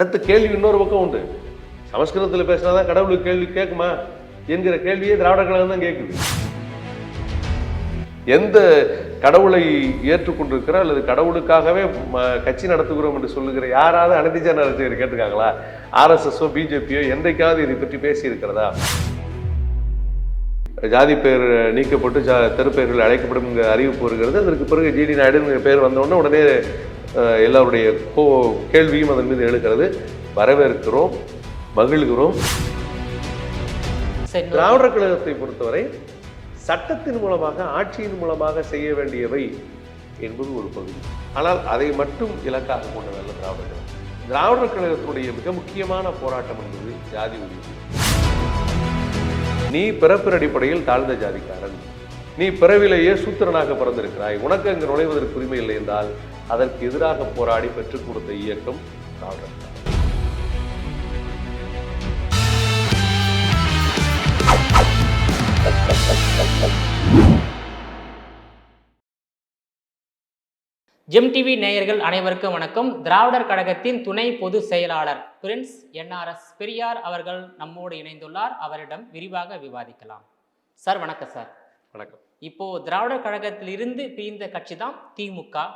அடுத்த கேள்வி இன்னொரு பக்கம் உண்டு. சமஸ்கிருதத்தில் பேசினாதான் கடவுளுக்கு கேள்வி கேட்குமா என்கிற கேள்வியே திராவிட கழகம் தான் கேட்குது. எந்த கடவுளை ஏற்றுக்கொண்டிருக்கிற அல்லது கடவுளுக்காகவே கட்சி நடத்துகிறோம் என்று சொல்லுகிற யாராவது அனைத்து ஜன அரசியல் கேட்டிருக்காங்களா? ஆர்எஸ்எஸ்ஓ பிஜேபியோ என்றைக்காவது இதை பற்றி பேசி இருக்கிறதா? ஜாதி பெயர் நீக்கப்பட்டு தெருப்பெயர்கள் அழைக்கப்படும் அறிவிப்பு வருகிறது. அதற்கு பிறகு ஜிடி நாயுடு பேர் வந்தவுடனே உடனே எல்லாருடைய கேள்வியும் அதன் மீது எழுகிறது. வரவேற்கிறோம், மகிழ்கிறோம். திராவிடர் கழகத்தை பொறுத்தவரை சட்டத்தின் மூலமாக, ஆட்சியின் மூலமாக செய்ய வேண்டியவை என்பது ஒரு பகுதி. ஆனால் அதை மட்டும் இலக்காக கொண்டதல்ல திராவிடர் கழகம். திராவிடர் கழகத்தினுடைய மிக முக்கியமான போராட்டம் என்பது ஜாதி ஒழிப்பு. நீ பிறப்பின் அடிப்படையில் தாழ்ந்த ஜாதிக்காரன், நீ பிறவிலேயே சூத்திரனாக பிறந்திருக்கிறாய், உனக்கு அங்கு நுழைவதற்கு உரிமை இல்லை என்றால் அதற்கு எதிராக போராடி பெற்றுக் கொடுத்த இயக்கம் திராவிடர் கழகம். ஜெம் டிவி நேயர்கள் அனைவருக்கும் வணக்கம். திராவிடர் கழகத்தின் துணை பொதுச் செயலாளர் பிரின்ஸ் NRS பெரியார் அவர்கள் நம்மோடு இணைந்துள்ளார். அவரிடம் விரிவாக விவாதிக்கலாம். சார் வணக்கம். சார் வணக்கம். இப்போ திராவிடர் கழகத்தில் இருந்து பிரிந்த கட்சி தான் திமுக.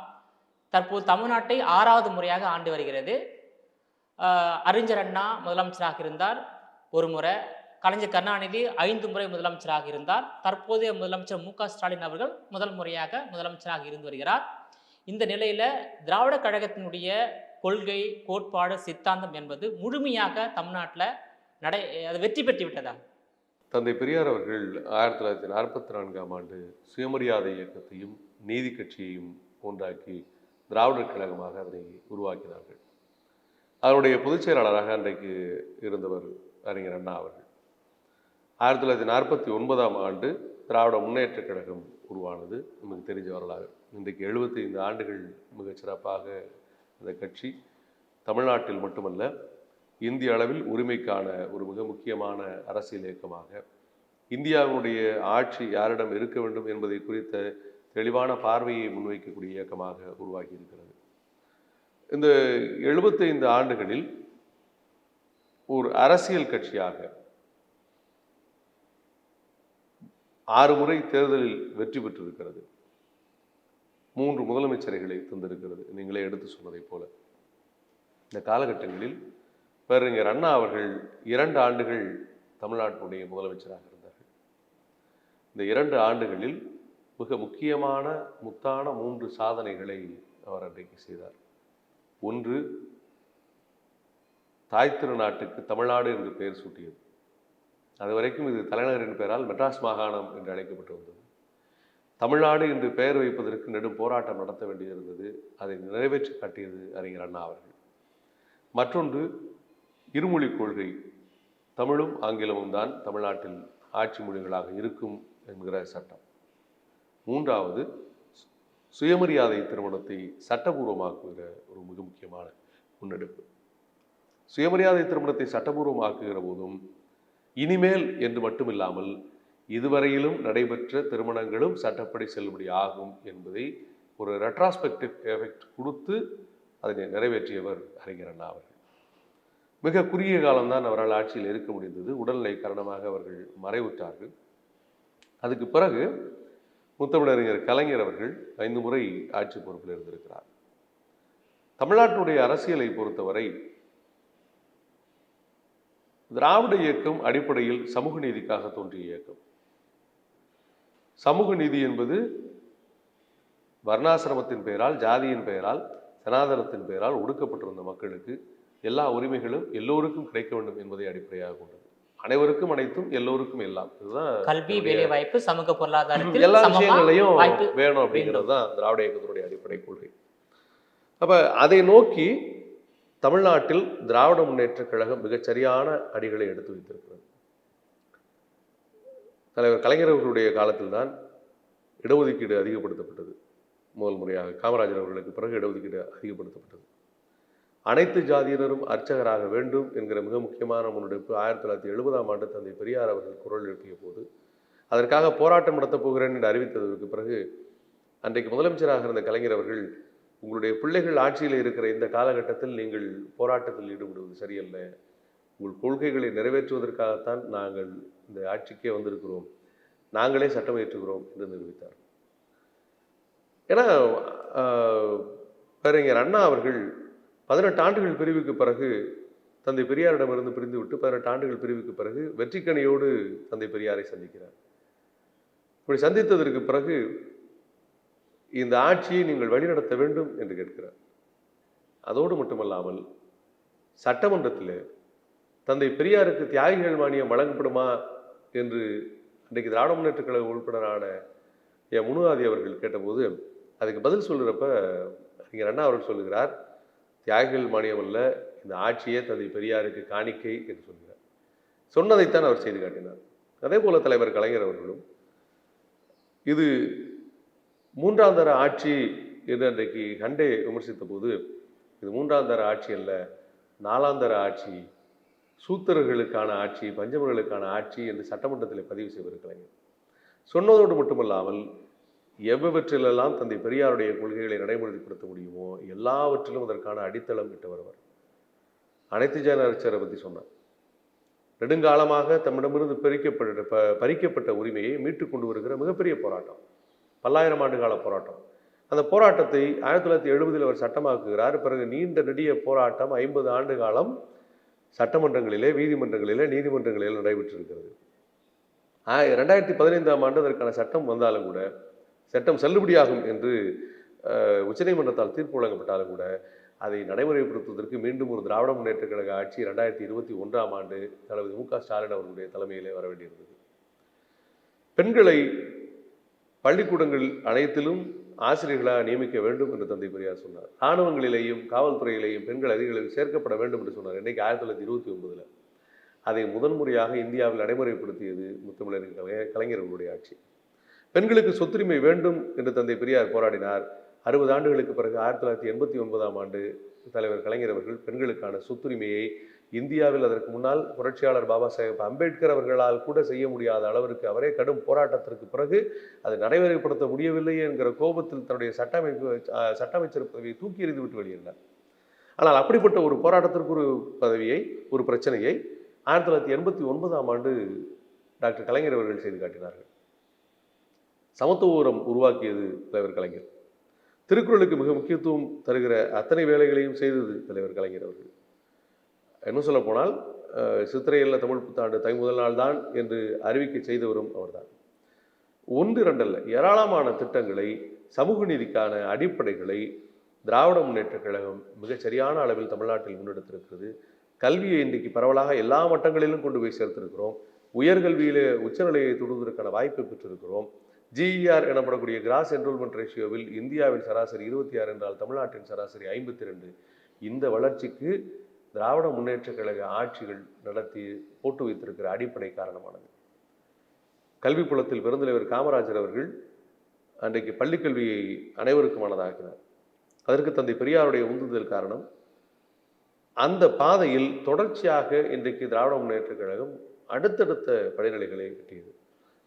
தற்போது தமிழ்நாட்டை 6வது முறையாக ஆண்டு வருகிறது. அறிஞர் அண்ணா முதலமைச்சராக இருந்தார் ஒரு முறை, கலைஞர் கருணாநிதி 5 முறை முதலமைச்சராக இருந்தார். தற்போதைய முதலமைச்சர் MK ஸ்டாலின் அவர்கள் முதல் முறையாக முதலமைச்சராக இருந்து வருகிறார். இந்த நிலையில திராவிட கழகத்தினுடைய கொள்கை, கோட்பாடு, சித்தாந்தம் என்பது முழுமையாக தமிழ்நாட்டில் அது வெற்றி பெற்று விட்டதா? தந்தை பெரியார் அவர்கள் 1944ஆம் ஆண்டு சுயமரியாதை இயக்கத்தையும் நீதி கட்சியையும் ஒன்றாக்கி திராவிடர் கழகமாக அதனை உருவாக்கினார்கள். அவருடைய பொதுச் செயலாளராக அன்றைக்கு இருந்தவர் அறிஞர் அண்ணா அவர்கள். 1949ஆம் ஆண்டு திராவிட முன்னேற்ற கழகம் உருவானது. நமக்கு தெரிஞ்ச வரலாறு. இன்றைக்கு 75 ஆண்டுகள் மிகச்சிறப்பாக அந்த கட்சி தமிழ்நாட்டில் மட்டுமல்ல, இந்திய அளவில் உரிமைக்கான ஒரு மிக முக்கியமான அரசியல் இயக்கமாக, இந்தியாவினுடைய ஆட்சி யாரிடம் இருக்க வேண்டும் என்பதை குறித்த தெளிவான பார்வையை முன்வைக்கக்கூடிய இயக்கமாக உருவாகி இருக்கிறது. இந்த 75 ஆண்டுகளில் ஒரு அரசியல் கட்சியாக 6 முறை தேர்தலில் வெற்றி பெற்றிருக்கிறது. 3 முதலமைச்சர்களை தந்திருக்கிறது. நீங்களே எடுத்து சொன்னதை போல இந்த காலகட்டங்களில் பேரறிஞர் அண்ணா அவர்கள் 2 ஆண்டுகள் தமிழ்நாட்டினுடைய முதலமைச்சராக இருந்தார்கள். இந்த 2 ஆண்டுகளில் மிக முக்கியமான முத்தான 3 சாதனைகளை அவர் அன்றைக்கு செய்தார். ஒன்று, தாய் திருநாட்டுக்கு தமிழ்நாடு என்று பெயர் சூட்டியது. அதுவரைக்கும் இது தலைநகரின் பெயரால் மெட்ராஸ் மாகாணம் என்று அழைக்கப்பட்டு வந்தது. தமிழ்நாடு என்று பெயர் வைப்பதற்கு நெடும் போராட்டம் நடத்த வேண்டியிருந்தது. அதை நிறைவேற்றி காட்டியது அறிஞர் அண்ணா அவர்கள். மற்றொன்று, இருமொழி கொள்கை. தமிழும் ஆங்கிலமும் தான் தமிழ்நாட்டில் ஆட்சி மொழிகளாக இருக்கும் என்கிற சட்டம். 3வது, சுயமரியாதை திருமணத்தை சட்டபூர்வமாக்குகிற ஒரு மிக முக்கியமான முன்னெடுப்பு. சுயமரியாதை திருமணத்தை சட்டபூர்வமாக்குகிற போதும் இனிமேல் என்று மட்டுமில்லாமல் இதுவரையிலும் நடைபெற்ற திருமணங்களும் சட்டப்படி செல்லுபடி ஆகும் என்பதை ஒரு ரெட்ராஸ்பெக்டிவ் எஃபெக்ட் கொடுத்து அதனை நிறைவேற்றியவர் அறிஞர் அண்ணா அவர்கள். மிக குறுகிய காலம்தான் அவரால் ஆட்சியில் இருக்க முடிந்தது. உடல்நிலை காரணமாக அவர்கள் மறைவுற்றார்கள். அதுக்கு பிறகு முத்தமிழறிஞர் கலைஞர் அவர்கள் 5 முறை ஆட்சி பொறுப்பில் இருந்திருக்கிறார். தமிழ்நாட்டினுடைய அரசியலை பொறுத்தவரை திராவிட இயக்கம் அடிப்படையில் சமூக நீதிக்காக தோன்றிய இயக்கம். சமூக நீதி என்பது வர்ணாசிரமத்தின் பெயரால், ஜாதியின் பெயரால், சனாதனத்தின் பெயரால் ஒடுக்கப்பட்டிருந்த மக்களுக்கு எல்லா உரிமைகளும் எல்லோருக்கும் கிடைக்க வேண்டும் என்பதை அடிப்படையாக கொண்டது. அனைவருக்கும் அனைத்தும், எல்லோருக்கும் எல்லாம். இதுதான் கல்வி, வேலை வாய்ப்பு, சமூக பொருளாதாரத்தில் எல்லா விஷயங்களையும் வேணும் அப்படிங்கிறது தான் திராவிட இயக்கத்தினுடைய அடிப்படை கொள்கை. அப்ப அதை நோக்கி தமிழ்நாட்டில் திராவிட முன்னேற்ற கழகம் மிகச்சரியான அடிகளை எடுத்து வைத்திருக்கிறது. தலைவர் கலைஞர் அவர்களுடைய காலத்தில் தான் இடஒதுக்கீடு அதிகப்படுத்தப்பட்டது. முதல் முறையாக காமராஜர் அவர்களுக்கு பிறகு இடஒதுக்கீடு அதிகப்படுத்தப்பட்டது. அனைத்து ஜாதியினரும் அர்ச்சகராக வேண்டும் என்கிற மிக முக்கியமான முன்னெடுப்பு 1970ஆம் ஆண்டு தந்தை பெரியார் அவர்கள் குரல் எழுப்பிய போது, அதற்காக போராட்டம் நடத்தப் போகிறேன் என்று அறிவித்ததற்கு பிறகு அன்றைக்கு முதலமைச்சராக இருந்த கலைஞர் அவர்கள் உங்களுடைய பிள்ளைகள் ஆட்சியில் இருக்கிற இந்த காலகட்டத்தில் நீங்கள் போராட்டத்தில் ஈடுபடுவது சரியல்ல. உங்கள் கொள்கைகளை நிறைவேற்றுவதற்காகத்தான் நாங்கள் இந்த ஆட்சிக்கே வந்திருக்கிறோம், நாங்களே சட்டம் இயற்றுகிறோம் என்று நிரூபித்தார். ஏன்னா பேரறிஞர் அண்ணா அவர்கள் 18 ஆண்டுகள் பிரிவுக்கு பிறகு தந்தை பெரியாரிடமிருந்து பிரிந்துவிட்டு 18 ஆண்டுகள் பிரிவுக்கு பிறகு வெற்றிக்கனியோடு தந்தை பெரியாரை சந்திக்கிறார். இப்படி சந்தித்ததற்கு பிறகு இந்த ஆட்சியை நீங்கள் வழிநடத்த வேண்டும் என்று கேட்கிறார். அதோடு மட்டுமல்லாமல் சட்டமன்றத்தில் தந்தை பெரியாருக்கு தியாகிகள் மானியம் வழங்கப்படுமா என்று இன்றைக்கு திராவிட முன்னேற்றக் கழக உறுப்பினரான முனுஆதி அவர்கள் கேட்டபோது அதுக்கு பதில் சொல்கிறப்ப அறிஞர் அண்ணா அவர்கள் சொல்லுகிறார், தியாகிகள் மானியம் அல்ல, இந்த ஆட்சியே தந்தை பெரியாருக்கு காணிக்கை என்று சொல்கிறார். சொன்னதைத்தான் அவர் செய்து காட்டினார். அதே போல தலைவர் கலைஞர் அவர்களும் இது 3ஆம் தர ஆட்சி என்று அன்றைக்கு கண்டே விமர்சித்த போது, இது 3ஆம் தர ஆட்சி அல்ல, 4ஆம் தர ஆட்சி, சூத்திரர்களுக்கான ஆட்சி, பஞ்சமர்களுக்கான ஆட்சி என்று சட்டமன்றத்தில் பதிவு செய்வர் கலைஞர். சொன்னதோடு மட்டுமல்லாமல் எவ்வற்றிலெல்லாம் தந்தை பெரியாருடைய கொள்கைகளை நடைமுறைப்படுத்த முடியுமோ எல்லாவற்றிலும் அதற்கான அடித்தளம் இட்டு வருவார். அனைத்து ஜன அரசியரை பற்றி சொன்னார். நெடுங்காலமாக தம்மிடமிருந்து பறிக்கப்பட்ட உரிமையை மீட்டு கொண்டு வருகிற மிகப்பெரிய போராட்டம், பல்லாயிரம் ஆண்டு கால போராட்டம். அந்த போராட்டத்தை 1970 அவர் சட்டமாக்குகிறார். பிறகு நீண்ட நெடிய போராட்டம் 50 ஆண்டு காலம் சட்டமன்றங்களிலே, நீதிமன்றங்களிலே, நீதிமன்றங்களிலே நடைபெற்றிருக்கிறது. 2015ஆம் ஆண்டு அதற்கான சட்டம் வந்தாலும் கூட, சட்டம் செல்லுபடியாகும் என்று உச்சநீதிமன்றத்தால் தீர்ப்பு வழங்கப்பட்டாலும் கூட, அதை நடைமுறைப்படுத்துவதற்கு மீண்டும் ஒரு திராவிட முன்னேற்ற கழக ஆட்சி 2021ஆம் ஆண்டு தளபதி மு க ஸ்டாலின் அவர்களுடைய தலைமையிலே வர வேண்டியிருந்தது. பெண்களை பள்ளிக்கூடங்கள் அனைத்திலும் ஆசிரியர்களாக நியமிக்க வேண்டும் என்று தந்தை பெரியார் சொன்னார். இராணுவங்களிலேயும் காவல்துறையிலேயும் பெண்கள் அதிகளவில் சேர்க்கப்பட வேண்டும் என்று சொன்னார். இன்னைக்கு 1929 அதை முதன்முறையாக இந்தியாவில் நடைமுறைப்படுத்தியது முத்தமிழறிஞர் கலைஞர்களுடைய ஆட்சி. பெண்களுக்கு சொத்துரிமை வேண்டும் என்று தந்தை பெரியார் போராடினார். 60 ஆண்டுகளுக்கு பிறகு 1989ஆம் ஆண்டு தலைவர் கலைஞர் அவர்கள் பெண்களுக்கான சொத்துரிமையை இந்தியாவில் அதற்கு முன்னால் புரட்சியாளர் பாபா சாஹேப் அம்பேத்கர் அவர்களால் கூட செய்ய முடியாத அளவிற்கு அவரே கடும் போராட்டத்திற்கு பிறகு அதை நடைமுறைப்படுத்த முடியவில்லை என்கிற கோபத்தில் தன்னுடைய சட்ட அமைச்சர் பதவியை தூக்கி எறிந்துவிட்டு வெளியேறினார். ஆனால் அப்படிப்பட்ட ஒரு போராட்டத்திற்கு ஒரு பதவியை, ஒரு பிரச்சனையை 1989ஆம் ஆண்டு டாக்டர் கலைஞர் அவர்கள் செய்து காட்டினார்கள். சமத்துவம் உருவாக்கியது தலைவர் கலைஞர். திருக்குறளுக்கு மிக முக்கியத்துவம் தருகிற அத்தனை வேலைகளையும் செய்தது தலைவர் கலைஞர் அவர்கள். இன்னும் சொல்ல போனால் சித்திரையில் தமிழ் புத்தாண்டு முதல் நாள் தான் என்று அறிவிக்கை செய்தவரும் அவர்தான். 1-2 அல்ல, ஏராளமான திட்டங்களை, சமூக நீதிக்கான அடிப்படைகளை திராவிட முன்னேற்ற கழகம் மிகச் சரியான அளவில் தமிழ்நாட்டில் முன்னெடுத்திருக்கிறது. கல்வியை இன்றைக்கு பரவலாக எல்லா மட்டங்களிலும் கொண்டு போய் சேர்த்திருக்கிறோம். உயர்கல்வியிலே உச்சநிலையை தொடுவதற்கான வாய்ப்பை பெற்றிருக்கிறோம். ஜிஇஆர் எனப்படக்கூடிய கிராஸ் என்ரோல்மெண்ட் ரேஷியோவில் இந்தியாவின் சராசரி 26 என்றால் தமிழ்நாட்டின் சராசரி 52. இந்த வளர்ச்சிக்கு திராவிட முன்னேற்ற கழக ஆட்சிகள் நடத்தி போட்டு வைத்திருக்கிற அடிப்படை காரணமானது. கல்வி புலத்தில் பெருந்தலைவர் காமராஜர் அவர்கள் அன்றைக்கு பள்ளிக்கல்வியை அனைவருக்குமானதாக்கினார். அதற்கு தந்தை பெரியாருடைய உந்துதல் காரணம். அந்த பாதையில் தொடர்ச்சியாக இன்றைக்கு திராவிட முன்னேற்ற கழகம் அடுத்தடுத்த படிநிலைகளை கட்டியது.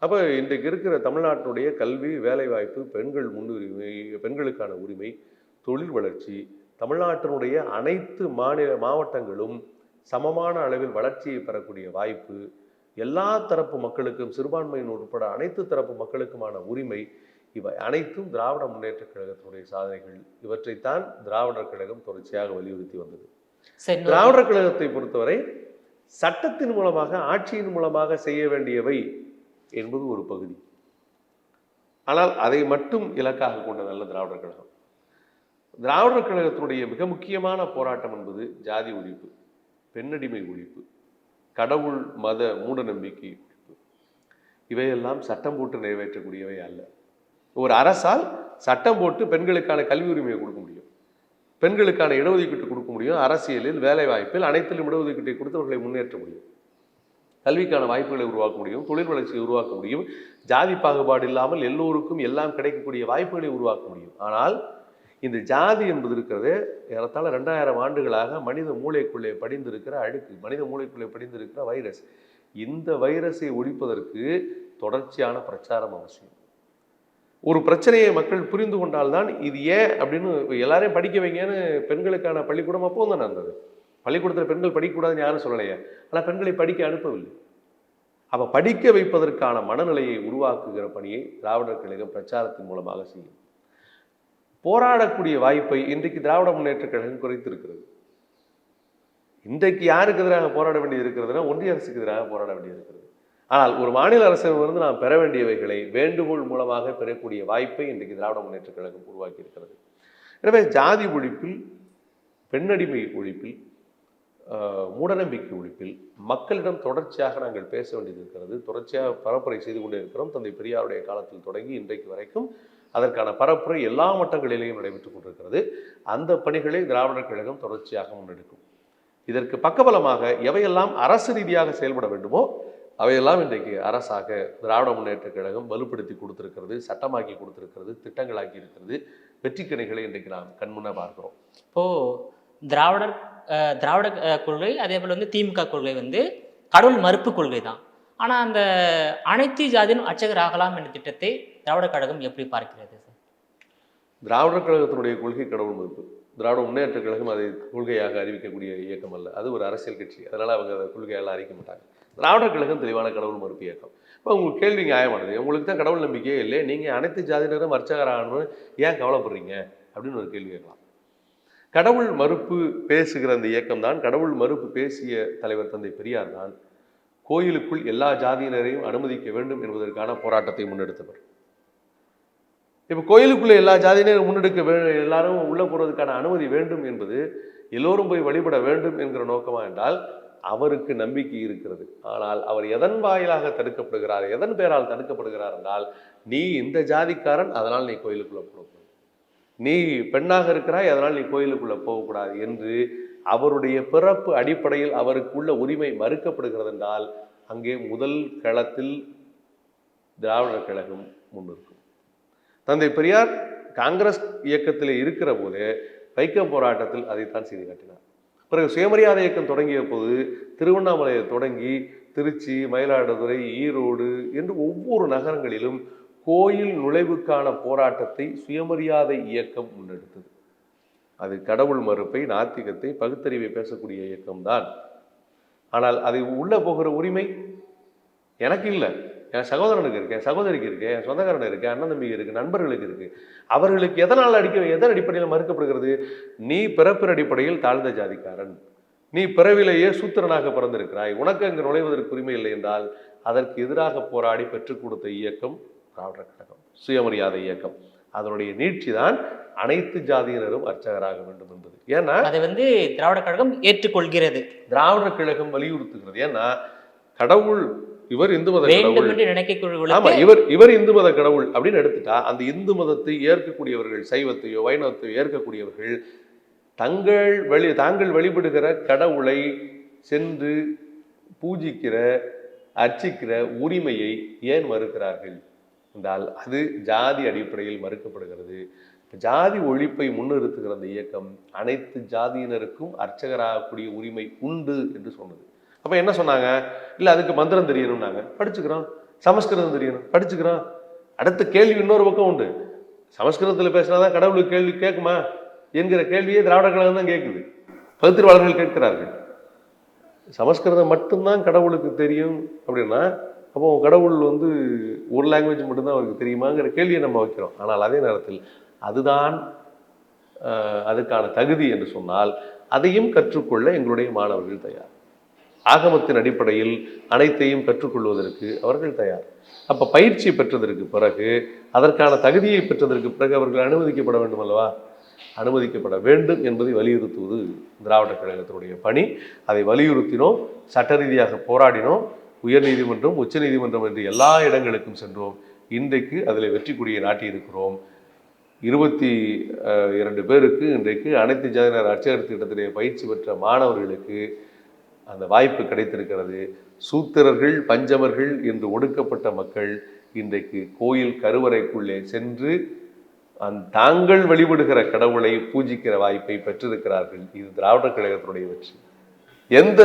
அப்போ இன்றைக்கு இருக்கிற தமிழ்நாட்டினுடைய கல்வி, வேலைவாய்ப்பு, பெண்கள் முன்னுரிமை, பெண்களுக்கான உரிமை, தொழில் வளர்ச்சி, தமிழ்நாட்டினுடைய அனைத்து மாவட்டங்களும் சமமான அளவில் வளர்ச்சியை பெறக்கூடிய வாய்ப்பு, எல்லா தரப்பு மக்களுக்கும், சிறுபான்மையின் உட்பட அனைத்து தரப்பு மக்களுக்குமான உரிமை, இவை அனைத்தும் திராவிட முன்னேற்ற கழகத்தினுடைய சாதனைகள். இவற்றைத்தான் திராவிடர் கழகம் தொடர்ச்சியாக வலியுறுத்தி வந்தது. திராவிடர் கழகத்தை பொறுத்தவரை சட்டத்தின் மூலமாக, ஆட்சியின் மூலமாக செய்ய வேண்டியவை என்பது ஒரு பகுதி. ஆனால் அதை மட்டும் இலக்காக கொண்டதல்ல திராவிடர் கழகம். திராவிடர் கழகத்தினுடைய மிக முக்கியமான போராட்டம் என்பது ஜாதி ஒழிப்பு, பெண்ணடிமை ஒழிப்பு, கடவுள் மத மூட நம்பிக்கை ஒழிப்பு. இவையெல்லாம் சட்டம் போட்டு நிறைவேற்றக்கூடியவை அல்ல. ஒரு அரசால் சட்டம் போட்டு பெண்களுக்கான கல்வி உரிமையை கொடுக்க முடியும், பெண்களுக்கான இடஒதுக்கீட்டு கொடுக்க முடியும், அரசியலில், வேலைவாய்ப்பில் அனைத்திலும் இடஒதுக்கீட்டை கொடுத்தவர்களை முன்னேற்ற முடியும், கல்விக்கான வாய்ப்புகளை உருவாக்க முடியும், தொழில் வளர்ச்சியை உருவாக்க முடியும், ஜாதி பாகுபாடு இல்லாமல் எல்லோருக்கும் எல்லாம் கிடைக்கக்கூடிய வாய்ப்புகளை உருவாக்க முடியும். ஆனால் இந்த ஜாதி என்பது இருக்கிறது ஏறத்தாழ 2000 ஆண்டுகளாக மனித மூளைக்குள்ளே படிந்திருக்கிற அழுக்கு, மனித மூளைக்குள்ளே படிந்திருக்கிற வைரஸ். இந்த வைரஸை ஒழிப்பதற்கு தொடர்ச்சியான பிரச்சாரம் அவசியம். ஒரு பிரச்சனையை மக்கள் புரிந்து கொண்டால்தான் இது ஏன் அப்படின்னு எல்லாரையும் படிக்க வைங்கன்னு பெண்களுக்கான பள்ளிக்கூடம் அப்போ தான் நடந்தது. பள்ளிக்கூடத்தில் பெண்கள் படிக்கக்கூடாதுன்னு யாரும் சொல்லலையே, ஆனால் பெண்களை படிக்க அனுப்பவில்லை. அப்போ படிக்க வைப்பதற்கான மனநிலையை உருவாக்குகிற பணியை திராவிடர் கழகம் பிரச்சாரத்தின் மூலமாக செய்யும். போராடக்கூடிய வாய்ப்பை இன்றைக்கு திராவிட முன்னேற்ற கழகம் குறைத்திருக்கிறது. இன்றைக்கு யாருக்கு எதிராக போராட வேண்டியது இருக்கிறதுனா ஒன்றிய அரசுக்கு எதிராக போராட வேண்டியது இருக்கிறது. ஆனால் ஒரு மாநில அரசிடமிருந்து நாம் பெற வேண்டியவைகளை வேண்டுகோள் மூலமாக பெறக்கூடிய வாய்ப்பை இன்றைக்கு திராவிட முன்னேற்ற கழகம் உருவாக்கி இருக்கிறது. எனவே ஜாதி ஒழிப்பில், பெண்ணடிமை ஒழிப்பில், மூடநம்பிக்கை ஒழிப்பில் மக்களிடம் தொடர்ச்சியாக நாங்கள் பேச வேண்டியது இருக்கிறது. தொடர்ச்சியாக பரப்புரை செய்து கொண்டே இருக்கிறோம். தந்தை பெரியாருடைய காலத்தில் தொடங்கி இன்றைக்கு வரைக்கும் அதற்கான பரப்புரை எல்லா மட்டங்களிலேயும் நடைபெற்றுக் கொண்டிருக்கிறது. அந்த பணிகளை திராவிடர் கழகம் தொடர்ச்சியாக முன்னெடுக்கும். இதற்கு பக்கபலமாக எவையெல்லாம் அரசு ரீதியாக செயல்பட வேண்டுமோ அவையெல்லாம் இன்றைக்கு அரசாக திராவிட முன்னேற்ற கழகம் வலுப்படுத்தி கொடுத்திருக்கிறது, சட்டமாக்கி கொடுத்திருக்கிறது, திட்டங்களாக்கி இருக்கிறது. வெற்றிக்கணிகளை இன்றைக்கு நாம் கண்முன்ன பார்க்கிறோம். இப்போ திராவிட கொள்கை, அதே போல வந்து திமுக கொள்கை வந்து கடவுள் மறுப்பு கொள்கை தான். ஆனா அந்த அனைத்து ஜாதியிலும் அர்ச்சகர் ஆகலாம் என்ற திட்டத்தை திராவிட கழகம் எப்படி பார்க்கிறது? திராவிடர் கழகத்தினுடைய கொள்கை கடவுள் மறுப்பு. திராவிட முன்னேற்ற கழகம் அதை கொள்கையாக அறிவிக்கக்கூடிய இயக்கம் அல்ல. அது ஒரு அரசியல் கட்சி. அதனால அவங்க அதை கொள்கையெல்லாம் அறிவிக்க மாட்டாங்க. திராவிடர் கழகம் தெளிவான கடவுள் மறுப்பு இயக்கம். இப்போ உங்களுக்கு கேள்வி நியாயமானது. உங்களுக்கு தான் கடவுள் நம்பிக்கையே இல்லை, நீங்கள் அனைத்து ஜாதியினரும் அர்ச்சகராகணும்னு ஏன் கவலைப்படுறீங்க அப்படின்னு ஒரு கேள்வி கேட்கலாம். கடவுள் மறுப்பு பேசுகிற அந்த இயக்கம் தான், கடவுள் மறுப்பு பேசிய தலைவர் தந்தை பெரியார் தான் கோயிலுக்குள் எல்லா ஜாதியினரையும் அனுமதிக்க வேண்டும் என்பதற்கான போராட்டத்தை முன்னெடுத்தவர். இப்போ கோயிலுக்குள்ளே எல்லா ஜாதியினரும் முன்னெடுக்க எல்லாரும் உள்ளே போகிறதுக்கான அனுமதி வேண்டும் என்பது, எல்லோரும் போய் வழிபட வேண்டும் என்கிற நோக்கமா என்றால் அவருக்கு நம்பிக்கை இருக்கிறது. ஆனால் அவர் எதன் வாயிலாக தடுக்கப்படுகிறார், எதன் பேரால் தடுக்கப்படுகிறார் என்றால், நீ இந்த ஜாதிக்காரன் அதனால் நீ கோயிலுக்குள்ளே போகக்கூடாது, நீ பெண்ணாக இருக்கிறாய் அதனால் நீ கோயிலுக்குள்ளே போகக்கூடாது என்று அவருடைய பிறப்பு அடிப்படையில் அவருக்குள்ள உரிமை மறுக்கப்படுகிறது என்றால் அங்கே முதல் களத்தில் திராவிடர் கழகம் முன்னிற்கும். தந்தை பெரியார் காங்கிரஸ் இயக்கத்தில் இருக்கிற போது வைக்கம் போராட்டத்தில் அதைத்தான் செய்து காட்டினார். பிறகு சுயமரியாதை இயக்கம் தொடங்கிய போது திருவண்ணாமலையை தொடங்கி திருச்சி, மயிலாடுதுறை, ஈரோடு என்று ஒவ்வொரு நகரங்களிலும் கோயில் நுழைவுக்கான போராட்டத்தை சுயமரியாதை இயக்கம் முன்னெடுத்தது. அது கடவுள் மறுப்பை, நாத்திகத்தை, பகுத்தறிவை பேசக்கூடிய இயக்கம்தான். ஆனால் அது உள்ள போகிற உரிமை எனக்கு இல்லை, என் சகோதரனுக்கு இருக்கு, என் சகோதரிக்கு இருக்கு, என் சொந்தக்காரன் இருக்கு, அண்ணன் தம்பி இருக்கு, நண்பர்களுக்கு இருக்கு. அவர்களுக்கு எதன் அடிப்படையில் மறுக்கப்படுகிறது? நீ பிறப்பின் அடிப்படையில் தாழ்ந்த ஜாதிக்காரன், நீ பிறவிலேயே சூத்திரனாக பிறந்திருக்கிறாய், உனக்கு அங்கு நுழைவதற்கு உரிமை இல்லை என்றால் அதற்கு எதிராக போராடி பெற்றுக் கொடுத்த இயக்கம் திராவிடர் கழகம், சுயமரியாதை இயக்கம். அதனுடைய நீட்சி தான் அனைத்து ஜாதியினரும் அர்ச்சகராக வேண்டும் என்பது. ஏன்னா அதை திராவிட கழகம் ஏற்றுக்கொள்கிறது, திராவிடர் கழகம் வலியுறுத்துகிறது. ஏன்னா கடவுள் இவர் இந்து மத கடவுள், ஆமா இவர் இந்து மத கடவுள் அப்படின்னு எடுத்துட்டா, அந்த இந்து மதத்தை ஏற்கக்கூடியவர்கள், சைவத்தையோ வைணவத்தையோ ஏற்கக்கூடியவர்கள் தாங்கள் வழிபடுகிற கடவுளை சென்று பூஜிக்கிற, அர்ச்சிக்கிற உரிமையை ஏன் மறுக்கிறார்கள் என்றால் அது ஜாதி அடிப்படையில் மறுக்கப்படுகிறது. ஜாதி ஒழிப்பை முன்னிறுத்துகிற அந்த இயக்கம் அனைத்து ஜாதியினருக்கும் அர்ச்சகராகக்கூடிய உரிமை உண்டு என்று சொன்னது. அப்ப என்ன சொன்னாங்க? இல்லை அதுக்கு மந்திரம் தெரியணும்னாங்க, படிச்சுக்கிறோம். சமஸ்கிருதம் தெரியணும், படிச்சுக்கிறோம். அடுத்த கேள்வி இன்னொரு பக்கம் உண்டு. சமஸ்கிருதத்தில் பேசினாதான் கடவுளுக்கு கேள்வி கேட்குமா என்கிற கேள்வியே திராவிட கழகம் தான் கேட்குது, பகுத்தறிவாளர்கள் கேட்கிறார்கள். சமஸ்கிருதம் மட்டும்தான் கடவுளுக்கு தெரியும் அப்படின்னா அப்போ கடவுள் ஒரு லாங்குவேஜ் மட்டும்தான் அவருக்கு தெரியுமாங்கிற கேள்வியை நம்ம வைக்கிறோம். ஆனால் அதே நேரத்தில் அதுதான் அதுக்கான தகுதி என்று சொன்னால் அதையும் கற்றுக்கொள்ள எங்களுடைய மாணவர்கள் தயார். ஆகமத்தின் அடிப்படையில் அனைத்தையும் கற்றுக்கொள்வதற்கு அவர்கள் தயார். அப்போ பயிற்சி பெற்றதற்கு பிறகு, அதற்கான தகுதியை பெற்றதற்கு பிறகு அவர்கள் அனுமதிக்கப்பட வேண்டும் அல்லவா? அனுமதிக்கப்பட வேண்டும் என்பதை வலியுறுத்துவது திராவிடர் கழகத்தினுடைய பணி. அதை வலியுறுத்தினோம், சட்ட ரீதியாக போராடினோம், உயர்நீதிமன்றம், உச்ச நீதிமன்றம் என்று எல்லா இடங்களுக்கும் சென்றோம். இன்றைக்கு அதில் வெற்றி கொடியை நாட்டியிருக்கிறோம். 22 பேருக்கு இன்றைக்கு அனைத்து ஜாதியினர் அர்ச்சகர் திட்டத்திலே பயிற்சி பெற்ற மாணவர்களுக்கு அந்த வாய்ப்பு கிடைத்திருக்கிறது. சூத்திரர்கள், பஞ்சமர்கள் என்று ஒடுக்கப்பட்ட மக்கள் இன்றைக்கு கோயில் கருவறைக்குள்ளே சென்று தாங்கள் வழிபடுகிற கடவுளை பூஜிக்கிற வாய்ப்பை பெற்றிருக்கிறார்கள். இது திராவிடர் கழகத்தினுடைய வெற்றி. எந்த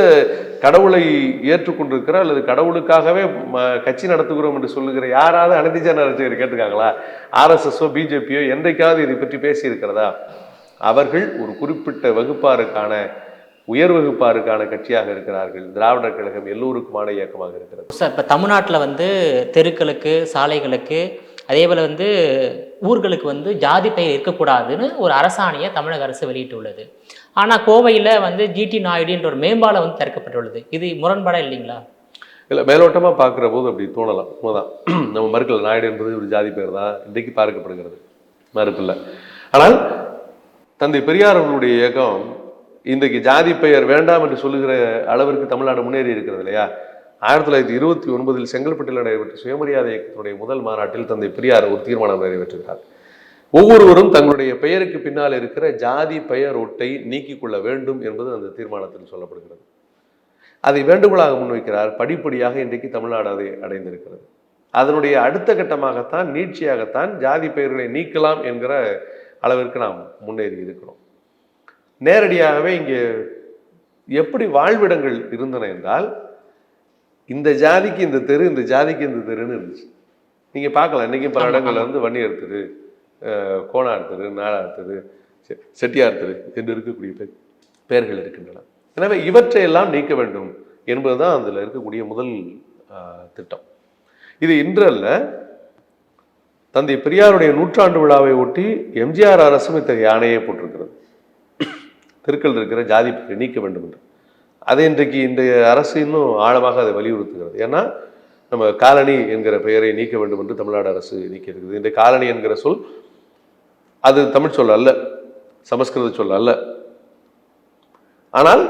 கடவுளை ஏற்றுக்கொண்டிருக்கிற அல்லது கடவுளுக்காகவே கட்சி நடத்துகிறோம் என்று சொல்லுகிற யாராவது அனைத்து ஜன அரசியல் கேட்டிருக்காங்களா? ஆர்எஸ்எஸ்ஓ பிஜேபியோ என்றைக்காவது இதை பற்றி பேசி இருக்கிறதா? அவர்கள் ஒரு குறிப்பிட்ட வகுப்பாருக்கான உயர் வகுப்பாருக்கான கட்சியாக இருக்கிறார்கள். திராவிடர் கழகம் எல்லோருக்குமான இயக்கமாக இருக்கிறது. சார், இப்போ தமிழ்நாட்டில் தெருக்களுக்கு, சாலைகளுக்கு, அதே போல் ஊர்களுக்கு ஜாதி பெயர் இருக்கக்கூடாதுன்னு ஒரு அரசாணையை தமிழக அரசு வெளியிட்டுள்ளது. ஆனால் கோவையில் ஜிடி நாயுடு என்ற ஒரு மேம்பாலம் திறக்கப்பட்டுள்ளது. இது முரண்பாடா இல்லைங்களா? இல்லை, மேலோட்டமாக பார்க்குற போது அப்படி தோணலாம். உண்மைதான், நம்ம மறுக்கல. நாயுடு என்பது ஒரு ஜாதி பெயர் தான் இன்றைக்கு பார்க்கப்படுகிறது, மறுப்பில்லை. ஆனால் தந்தை பெரியார் அவர்களுடைய இயக்கம் இன்றைக்கு ஜாதி பெயர் வேண்டாம் என்று சொல்லுகிற அளவிற்கு தமிழ்நாடு முன்னேறி இருக்கிறது இல்லையா? 1929 செங்கல்பட்டில் நடைபெற்ற சுயமரியாதை இயக்கத்தினுடைய முதல் மாநாட்டில் தந்தை பெரியார் ஒரு தீர்மானம் நிறைவேற்றுகிறார். ஒவ்வொருவரும் தங்களுடைய பெயருக்கு பின்னால் இருக்கிற ஜாதி பெயர் ஒட்டை நீக்கிக் கொள்ள வேண்டும் என்பது அந்த தீர்மானத்தில் சொல்லப்படுகிறது. அதை வேண்டுகோளாக முன்வைக்கிறார். படிப்படியாக இன்றைக்கு தமிழ்நாடு அதை அடைந்திருக்கிறது. அதனுடைய அடுத்த கட்டமாகத்தான், நீட்சியாகத்தான் ஜாதி பெயர்களை நீக்கலாம் என்கிற அளவிற்கு நாம் முன்னேறி இருக்கிறோம். நேரடியாகவே இங்கே எப்படி வாழ்விடங்கள் இருந்தன என்றால், இந்த ஜாதிக்கு இந்த தெரு, இந்த ஜாதிக்கு இந்த தெருன்னு இருந்துச்சு. நீங்க பார்க்கலாம், இன்னைக்கும் பல இடங்கள்ல வன்னியர் தெரு, கோனார் தெரு, நாடார் தெரு, செட்டியார் தெரு என்று இருக்கக்கூடிய பெயர்கள் இருக்கின்றன. எனவே இவற்றையெல்லாம் நீக்க வேண்டும் என்பதுதான் அதில் இருக்கக்கூடிய முதல் திட்டம். இது இன்றல்ல, தந்தை பெரியாருடைய 100ஆண்டு விழாவை ஒட்டி எம்ஜிஆர் அரசும் இத்தகைய ஆணையை போட்டிருக்கிறது. தெருக்கள் இருக்கிற ஜாதி பெயரை நீக்க வேண்டும் என்று. அதை இன்றைக்கு இன்றைய அரசு இன்னும் ஆழமாக அதை வலியுறுத்துகிறது. ஏன்னா நம்ம காலனி என்கிற பெயரை நீக்க வேண்டும் என்று தமிழ்நாடு அரசு நீக்கியிருக்குது. இந்த காலனி என்கிற சொல் அது தமிழ் சொல் அல்ல, சமஸ்கிருத சொல் அல்ல. ஆனால்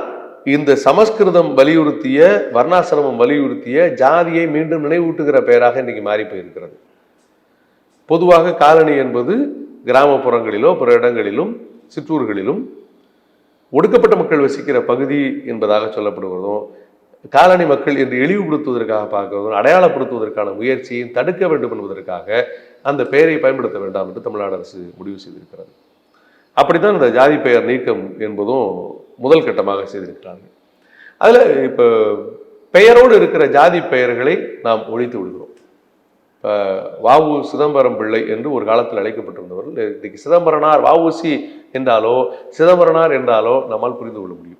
இந்த சமஸ்கிருதம் வலியுறுத்திய, வர்ணாசிரமம் வலியுறுத்திய ஜாதியை மீண்டும் நினைவூட்டுகிற பெயராக இன்றைக்கு மாறி போயிருக்கிறது. பொதுவாக காலனி என்பது கிராமப்புறங்களிலோ பிற இடங்களிலும் சிற்றூர்களிலும் ஒடுக்கப்பட்ட மக்கள் வசிக்கிற பகுதி என்பதாக சொல்லப்படுவதும், காலனி மக்கள் என்று இழிவுபடுத்துவதற்காக பார்க்கிறதும், அடையாளப்படுத்துவதற்கான முயற்சியை தடுக்க வேண்டும் என்பதற்காக அந்த பெயரை பயன்படுத்த வேண்டாம் என்று தமிழ்நாடு அரசு முடிவு செய்திருக்கிறது. அப்படித்தான் இந்த ஜாதி பெயர் நீக்கம் என்பதும் முதல் கட்டமாக செய்திருக்கிறார்கள். அதில் இப்போ பெயரோடு இருக்கிற ஜாதி பெயர்களை நாம் ஒழித்து விடுகிறோம். வாவு சிதம்பரம் பிள்ளை என்று ஒரு காலத்தில் அழைக்கப்பட்டிருந்தவர்கள் இன்றைக்கு சிதம்பரனார், வஉசி என்றாலோ சிதம்பரனார் என்றாலோ நம்மால் புரிந்து கொள்ள முடியும்.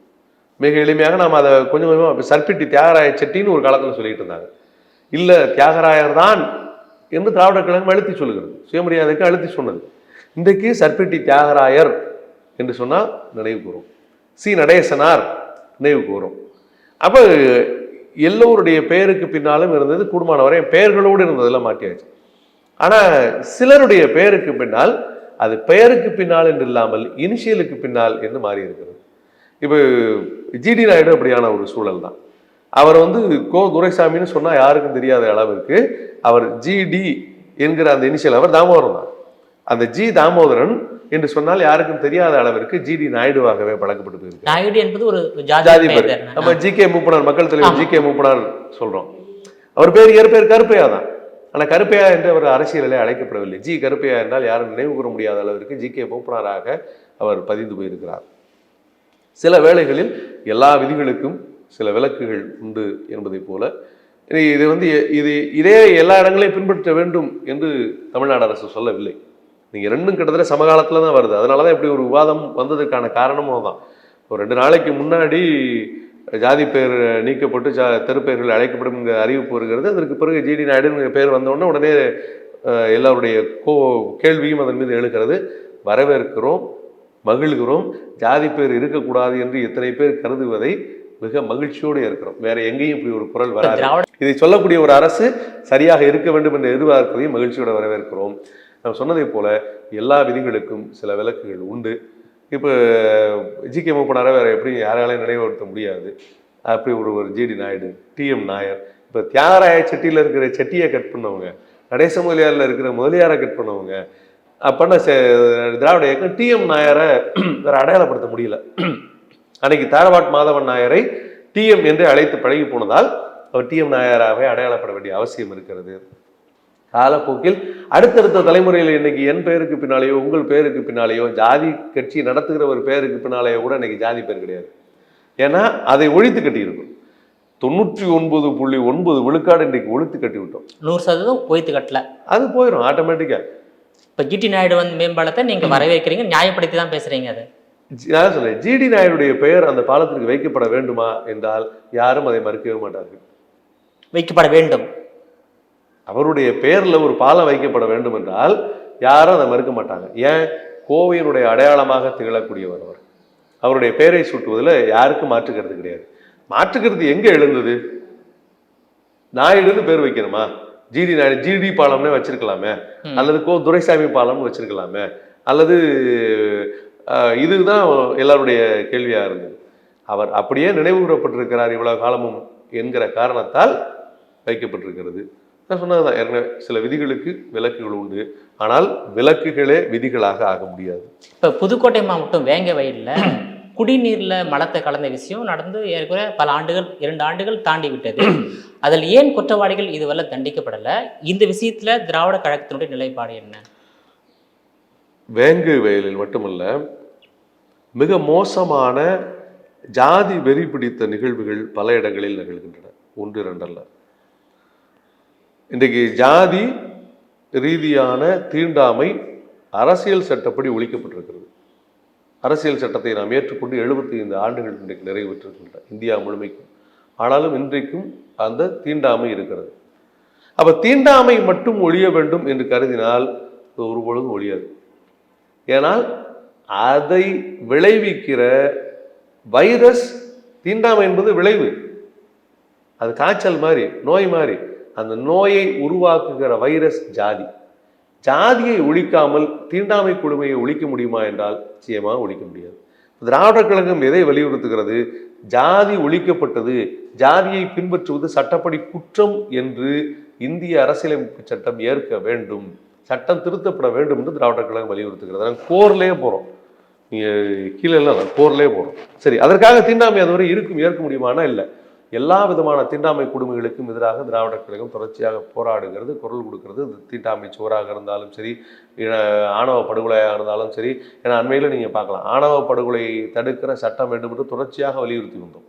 மிக எளிமையாக நாம் அதை கொஞ்சம் கொஞ்சமாக சர்பிட்டி தியாகராய செட்டின்னு ஒரு காலத்தில் சொல்லிட்டு இருந்தாங்க. இல்லை, தியாகராயர் தான் என்று திராவிடர் கழகம் அழுத்தி சொல்லுகிறது, சுயமரியாதைக்கு அழுத்தி சொன்னது. இன்றைக்கு சர்பிட்டி தியாகராயர் என்று சொன்னால் நினைவு கூறும், சி நடேசனார் நினைவு கூறும். அப்போ எல்லோருடைய பெயருக்கு பின்னாலும் இருந்தது, கூடுமானவரை பெயர்களோடு இருந்ததெல்லாம் மாற்றியாச்சு. ஆனால் சிலருடைய பெயருக்கு பின்னால் அது பெயருக்கு பின்னால் என்று இல்லாமல் இனிஷியலுக்கு பின்னால் என்று மாறி இருக்கிறது. இப்போ ஜிடி நாயுடு அப்படியான ஒரு சூழல் தான். அவர் கோ துரைசாமின்னு சொன்னால் யாருக்கும் தெரியாத அளவிற்கு அவர் ஜிடி என்கிற அந்த இனிஷியல், அவர் தாமோதரன் தான். அந்த ஜி தாமோதரன் என்று சொன்னால் யாருக்கும் தெரியாத அளவிற்கு ஜிடி நாயுடுவாகவே பழக்கப்பட்டு போயிருக்கு. நாயுடு என்பது ஒரு ஜாதி பேர். நம்ம ஜி.கே. மூப்பனார், மக்கள் தலைவர் ஜி.கே. மூப்பனார் சொல்றோம். அவர் பேர் இயற்பெயர் கருப்பையா தான். ஆனால் கருப்பையா என்று அவர் அரசியலிலே அழைக்கப்படவில்லை. ஜி கருப்பையா என்றால் யாரும் நினைவு கூற முடியாத அளவிற்கு ஜி.கே. மூப்பனாராக அவர் பதிந்து போயிருக்கிறார். சில வேளைகளில் எல்லா விதிகளுக்கும் சில விலக்குகள் உண்டு என்பதை போல இது இதே எல்லா இடங்களையும் பின்பற்ற வேண்டும் என்று தமிழ்நாடு அரசு சொல்லவில்லை. நீங்கள் ரெண்டும் கிட்டத்தட்ட சமகாலத்தில் தான் வருது. அதனால தான் இப்படி ஒரு விவாதம் வந்ததுக்கான காரணமும் தான். ஒரு 2 நாளைக்கு முன்னாடி ஜாதி பெயர் நீக்கப்பட்டு தெருப்பெயர்கள் அழைக்கப்படும் அறிவிப்பு வருகிறது. அதற்கு பிறகு ஜிடி நாயுடு பெயர் வந்தோடனே உடனே எல்லாருடைய கேள்வியும் அதன் மீது எழுகிறது. வரவேற்கிறோம், மகிழ்கிறோம். ஜாதி பெயர் இருக்கக்கூடாது என்று எத்தனை பேர் கருதுவதை மிக மகிழ்ச்சியோடு இருக்கிறோம். வேற எங்கேயும் இப்படி ஒரு குரல் வராது. இதை சொல்லக்கூடிய ஒரு அரசு சரியாக இருக்க வேண்டும் என்று எதிர்பார்ப்பதையும் மகிழ்ச்சியோடு வரவேற்கிறோம். நான் சொன்னதை போல எல்லா விதிகளுக்கும் சில விலக்குகள் உண்டு. இப்போ ஜி.கே. மூப்பனாரை வேற எப்படி யாராலையும் நினைவுபடுத்த முடியாது. அப்படி ஒரு ஜிடி நாயுடு, டி.எம். நாயர், இப்போ தியாகராய செட்டியில் இருக்கிற செட்டியை கட் பண்ணவங்க, நடேச முதலியாரில் இருக்கிற முதலியாரை கட் பண்ணவங்க, அப்பன்னா திராவிட இயக்கம் டி.எம். நாயரை வேற அடையாளப்படுத்த முடியல. அன்னைக்கு தாரவாட் மாதவன் நாயரை டி.எம். என்று அழைத்து பழகி போனதால் அவர் டி.எம். நாயராகவே அடையாளப்பட வேண்டிய அவசியம் இருக்கிறது. காலப்போக்கில் அடுத்தடுத்த தலைமுறையில் இன்னைக்கு என் பெயருக்கு பின்னாலேயோ உங்கள் பெயருக்கு பின்னாலேயோ ஜாதி கட்சி நடத்துகிற ஒரு பெயருக்கு பின்னாலேயோ கூட இன்னைக்கு ஜாதி பெயர் கிடையாது. ஏன்னா அதை ஒழித்து கட்டியிருக்கும். 99.9 விழுக்காடு இன்றைக்கு ஒழித்து கட்டி விட்டோம். 100% ஒய்த்து கட்டல. அது போயிடும் ஆட்டோமேட்டிக்கா. இப்போ ஜிடி நாயுடு மேம்பாலத்தை நீங்க வரவேற்கிறீங்க, நியாயப்படுத்தி தான் பேசுறீங்க. அது நான் சொல்றேன், ஜிடி நாயுடைய பெயர் அந்த பாலத்திற்கு வைக்கப்பட வேண்டுமா என்றால் யாரும் அதை மறுக்கவே மாட்டார்கள். வைக்கப்பட வேண்டும். அவருடைய பெயர்ல ஒரு பாலம் வைக்கப்பட வேண்டும் என்றால் யாரும் அதை மறுக்க மாட்டாங்க. ஏன்? கோவையினுடைய அடையாளமாக திகழக்கூடியவர் அவர். அவருடைய பெயரை சூட்டுவதில் யாருக்கும் மாற்றுக்கிறது கிடையாது. மாற்றுக்கிறது எங்க எழுந்தது? நாயுடுன்னு பேர் வைக்கணுமா? ஜிடி நாயுடு, ஜிடி பாலம்னே வச்சிருக்கலாமே, அல்லது துரைசாமி பாலம்னு வச்சிருக்கலாமே, அல்லது இதுதான் எல்லாருடைய கேள்வியா இருந்தது. அவர் அப்படியே நினைவு கூறப்பட்டிருக்கிறார் இவ்வளவு காலமும் என்கிற காரணத்தால் வைக்கப்பட்டிருக்கிறது. நான் சொன்னதுதான், ஏற்கனவே சில விதிகளுக்கு விலக்குகள் உண்டு, ஆனால் விலக்குகளே விதிகளாக ஆக முடியாது. இப்போ புதுக்கோட்டை மாவட்டம் வேங்க வயலில் குடிநீர்ல மலத்தை கலந்த விஷயம் நடந்து ஏற்கனவே பல ஆண்டுகள், 2 ஆண்டுகள் தாண்டி விட்டது. அதில் ஏன் குற்றவாளிகள் இதுவரை தண்டிக்கப்படலை? இந்த விஷயத்துல திராவிட கழகத்தினுடைய நிலைப்பாடு என்ன? வேங்கை வயலில் மட்டுமல்ல, மிக மோசமான ஜாதி வெறி பிடித்த நிகழ்வுகள் பல இடங்களில் நிகழ்கின்றன. 1, 2 அல்ல. இன்றைக்கு ஜாதி ரீதியான தீண்டாமை அரசியல் சட்டப்படி ஒழிக்கப்பட்டிருக்கிறது. அரசியல் சட்டத்தை நாம் ஏற்றுக்கொண்டு 75 ஆண்டுகள் இன்றைக்கு நிறைவேற்றிருக்கின்றன இந்தியா முழுமைக்கும். ஆனாலும் இன்றைக்கும் அந்த தீண்டாமை இருக்கிறது. அப்ப தீண்டாமை மட்டும் ஒழிய வேண்டும் என்று கருதினால் ஒருபொழுதும் ஒழியாது. ஏனால் அதை விளைவிக்கிற வைரஸ், தீண்டாமை என்பது விளைவு, அது காய்ச்சல் மாதிரி, நோய் மாதிரி. அந்த நோயை உருவாக்குகிற வைரஸ் ஜாதி. ஜாதியை ஒழிக்காமல் தீண்டாமை கொடுமையை ஒழிக்க முடியுமா என்றால் நிச்சயமாக ஒழிக்க முடியாது. திராவிடர் கழகம் எதை வலியுறுத்துகிறது? ஜாதி ஒழிக்கப்பட்டது, ஜாதியை பின்பற்றுவது சட்டப்படி குற்றம் என்று இந்திய அரசியலமைப்பு சட்டம் ஏற்க வேண்டும், சட்டம் திருத்தப்பட வேண்டும் என்று திராவிடர் கழகம் வலியுறுத்துகிறது. நாங்கள் கோர்லேயே போகிறோம், நீங்கள் கீழே எல்லாம் கோர்லேயே போகிறோம். சரி, அதற்காக தீண்டாமை அதுவரை ஏற்க முடியுமானா இல்லை. எல்லா விதமான தீண்டாமை கொடுமைகளுக்கும் எதிராக திராவிடர் கழகம் தொடர்ச்சியாக போராடுகிறது, குரல் கொடுக்கிறது. தீண்டாமை சோறாக இருந்தாலும் சரி, ஆணவ படுகொலையாக இருந்தாலும் சரி. ஏன்னா அண்மையில் நீங்கள் பார்க்கலாம், ஆணவ படுகொலையை தடுக்கிற சட்டம் வேண்டும் என்று தொடர்ச்சியாக வலியுறுத்தி வந்தோம்.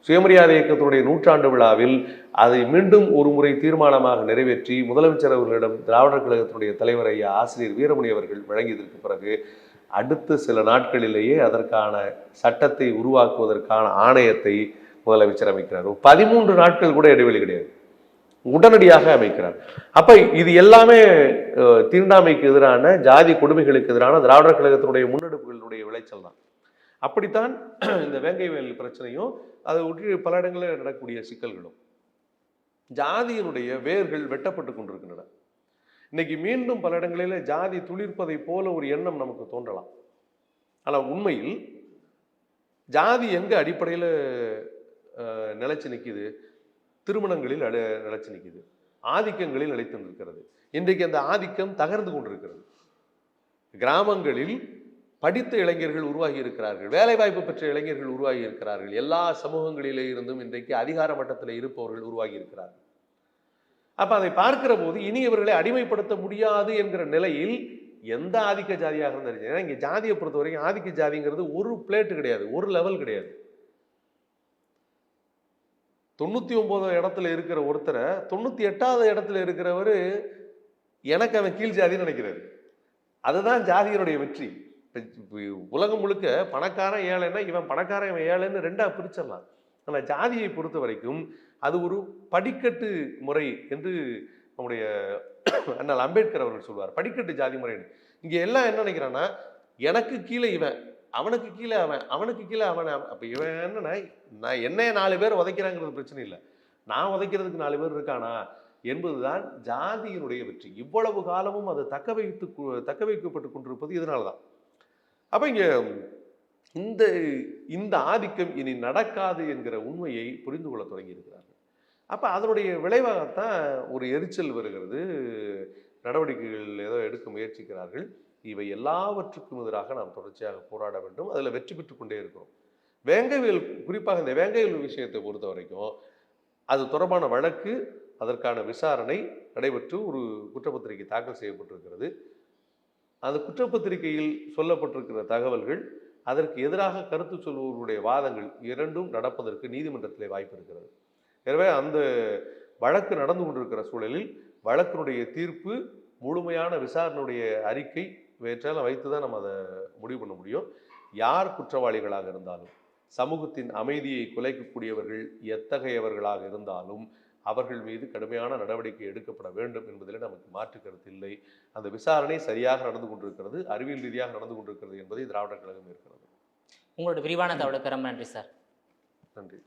சுயமரியாதை இயக்கத்தினுடைய 100ஆண்டு விழாவில் அதை மீண்டும் ஒரு முறை தீர்மானமாக நிறைவேற்றி முதலமைச்சர் அவர்களிடம் திராவிடர் கழகத்தினுடைய தலைவர் ஐயா ஆசிரியர் வீரமணி அவர்கள் வழங்கியதற்கு பிறகு அடுத்த சில நாட்களிலேயே அதற்கான சட்டத்தை உருவாக்குவதற்கான ஆணையத்தை முதலமைச்சர் அமைக்கிறார். 13 நாட்கள் கூட இடைவெளி கிடையாது, உடனடியாக அமைக்கிறார். அப்ப இது எல்லாமே தீண்டாமைக்கு எதிரான, ஜாதி கொடுமைகளுக்கு எதிரான திராவிடர் கழகத்தினுடைய முன்னெடுப்புகளுடைய விளைச்சல் தான். அப்படித்தான் இந்த வேங்கை வயல் பிரச்சனையும் அதை ஒட்டி பல இடங்களில் நடக்கக்கூடிய சிக்கல்களும். ஜாதியினுடைய வேர்கள் வெட்டப்பட்டு கொண்டிருக்கின்றன. இன்னைக்கு மீண்டும் பல இடங்களில் ஜாதி துளிர்ப்பதை போல ஒரு எண்ணம் நமக்கு தோன்றலாம். ஆனால் உண்மையில் ஜாதி எங்க அடிப்படையில் நிலைச்சு நிற்கிது? திருமணங்களில் நிலைச்சு நிற்கிது, ஆதிக்கங்களில் நிலைத்து நிற்கிறது. இன்றைக்கு அந்த ஆதிக்கம் தகர்ந்து கொண்டிருக்கிறது. கிராமங்களில் படித்த இளைஞர்கள் உருவாகி இருக்கிறார்கள், வேலை வாய்ப்பு பெற்ற இளைஞர்கள் உருவாகி இருக்கிறார்கள், எல்லா சமூகங்களிலே இருந்தும் இன்றைக்கு அதிகார மட்டத்தில் இருப்பவர்கள் உருவாகி இருக்கிறார்கள். அப்ப அதை பார்க்கிற போது இனி இவர்களை அடிமைப்படுத்த முடியாது என்கிற நிலையில் எந்த ஆதிக்க ஜாதியாக இருந்தாலும், ஏன்னா இங்க ஜாதியை பொறுத்த வரைக்கும் ஆதிக்க ஜாதிங்கிறது ஒரு பிளேட்டு கிடையாது, ஒரு லெவல் கிடையாது. 99 இடத்துல இருக்கிற ஒருத்தரை 98வது இடத்துல இருக்கிறவர் எனக்கு அவன் கீழ் ஜாதின்னு நினைக்கிறாரு. அதுதான் ஜாதியினுடைய வெற்றி. உலகம் முழுக்க பணக்காரன் ஏழைன்னா இவன் பணக்காரன் இவன் ஏழைன்னு 2ஆ பிரிச்சிடலாம். ஆனால் ஜாதியை பொறுத்த வரைக்கும் அது ஒரு படிக்கட்டு முறை என்று நம்முடைய அண்ணல் அம்பேத்கர் அவர்கள் சொல்வார், படிக்கட்டு ஜாதி முறைன்னு. இங்க எல்லாம் என்ன நினைக்கிறான்னா, எனக்கு கீழே இவன், அவனுக்கு கீழே அவன், அவனுக்கு கீழே அவன். அப்ப இவன் என்னன்னா, நான் என்னைய 4 பேர் உதைக்கிறாங்கிறது பிரச்சனை இல்லை, நான் உதைக்கிறதுக்கு 4 பேர் இருக்கானா என்பதுதான் ஜாதியினுடைய வெற்றி. இவ்வளவு காலமும் அது தக்க வைக்கப்பட்டு கொண்டிருப்பது இதனால்தான். அப்ப இங்க இந்த ஆதிக்கம் இனி நடக்காது என்கிற உண்மையை புரிந்து கொள்ள தொடங்கி இருக்கிறார்கள். அப்ப அதனுடைய விளைவாகத்தான் ஒரு எரிச்சல் வருகிறது, நடவடிக்கைகள் ஏதோ எடுக்க முயற்சிக்கிறார்கள். இவை எல்லாவற்றுக்கும் எதிராக நாம் தொடர்ச்சியாக போராட வேண்டும், அதில் வெற்றி பெற்று கொண்டே இருக்கிறோம். வேங்கைவேல், குறிப்பாக இந்த வேங்கைவேல் விஷயத்தை பொறுத்த வரைக்கும் அது தொடர்பான வழக்கு, அதற்கான விசாரணை நடைபெற்று ஒரு குற்றப்பத்திரிகை தாக்கல் செய்யப்பட்டிருக்கிறது. அந்த குற்றப்பத்திரிகையில் சொல்லப்பட்டிருக்கிற தகவல்கள், அதற்கு எதிராக கருத்து சொல்பவர்களுடைய வாதங்கள் இரண்டும் நடப்பதற்கு நீதிமன்றத்திலே வாய்ப்பு இருக்கிறது. எனவே அந்த வழக்கு நடந்து கொண்டிருக்கிற சூழலில் வழக்கினுடைய தீர்ப்பு, முழுமையான விசாரணையுடைய அறிக்கை இவற்றையெல்லாம் வைத்து தான் நம்ம அதை முடிவு பண்ண முடியும். யார் குற்றவாளிகளாக இருந்தாலும், சமூகத்தின் அமைதியை குலைக்கக்கூடியவர்கள் எத்தகையவர்களாக இருந்தாலும் அவர்கள் மீது கடுமையான நடவடிக்கை எடுக்கப்பட வேண்டும் என்பதில் நமக்கு மாற்று கருத்து இல்லை. அந்த விசாரணை சரியாக நடந்து கொண்டிருக்கிறது, அறிவியல் ரீதியாக நடந்து கொண்டிருக்கிறது என்பதை திராவிடர் கழகம் இருக்கிறது. உங்களோட விரிவான தகவலுக்கு ரொம்ப நன்றி சார். நன்றி.